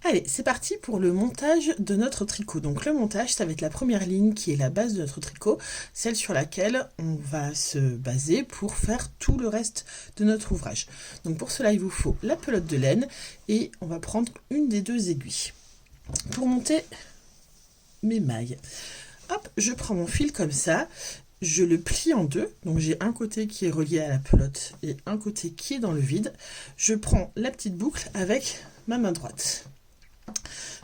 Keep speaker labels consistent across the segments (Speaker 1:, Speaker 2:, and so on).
Speaker 1: Allez, c'est parti pour le montage de notre tricot. Donc le montage, ça va être la première ligne qui est la base de notre tricot, celle sur laquelle on va se baser pour faire tout le reste de notre ouvrage. Donc pour cela, il vous faut la pelote de laine et on va prendre une des deux aiguilles. Pour monter mes mailles, hop, je prends mon fil comme ça, je le plie en deux, donc j'ai un côté qui est relié à la pelote et un côté qui est dans le vide. Je prends la petite boucle avec ma main droite.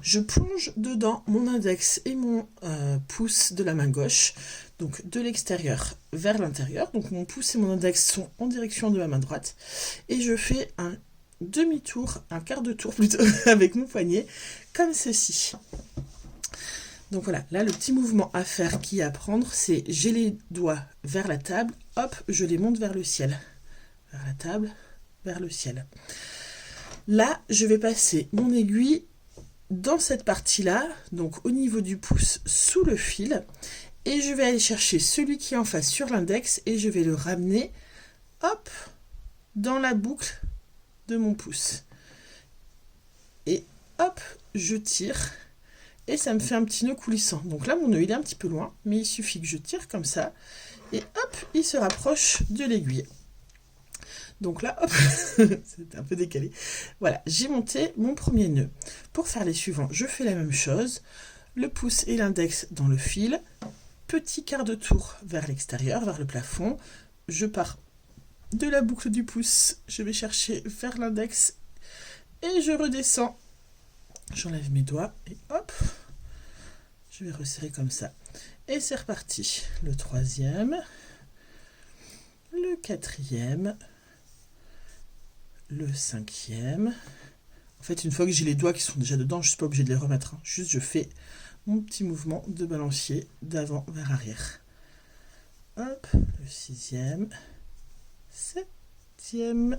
Speaker 1: Je plonge dedans mon index et mon pouce de la main gauche, donc de l'extérieur vers l'intérieur. Donc mon pouce et mon index sont en direction de ma main droite. Et je fais un demi-tour, un quart de tour plutôt, avec mon poignet, comme ceci. Donc voilà, là le petit mouvement à faire qui est à prendre, c'est j'ai les doigts vers la table, hop, je les monte vers le ciel. Vers la table, vers le ciel. Là, je vais passer mon aiguille dans cette partie-là, donc au niveau du pouce sous le fil, et je vais aller chercher celui qui est en face sur l'index et je vais le ramener, hop, dans la boucle de mon pouce. Et hop, je tire et ça me fait un petit nœud coulissant. Donc là, mon nœud il est un petit peu loin, mais il suffit que je tire comme ça et hop, il se rapproche de l'aiguille. Donc là, hop, c'est un peu décalé. Voilà, j'ai monté mon premier nœud. Pour faire les suivants, je fais la même chose. Le pouce et l'index dans le fil. Petit quart de tour vers l'extérieur, vers le plafond. Je pars de la boucle du pouce. Je vais chercher vers l'index. Et je redescends. J'enlève mes doigts et hop. Je vais resserrer comme ça. Et c'est reparti. Le troisième. Le quatrième. Le cinquième. En fait, une fois que j'ai les doigts qui sont déjà dedans, je ne suis pas obligée de les remettre. Juste, je fais mon petit mouvement de balancier d'avant vers arrière. Hop, le sixième, septième,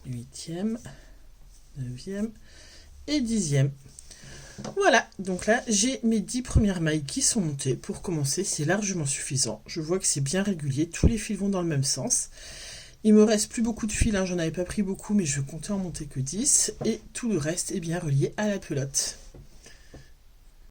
Speaker 1: huitième, neuvième et dixième. Voilà, donc là, j'ai mes 10 premières mailles qui sont montées. Pour commencer, c'est largement suffisant. Je vois que c'est bien régulier, tous les fils vont dans le même sens. Il me reste plus beaucoup de fils, j'en avais pas pris beaucoup, mais je comptais en monter que 10. Et tout le reste est bien relié à la pelote.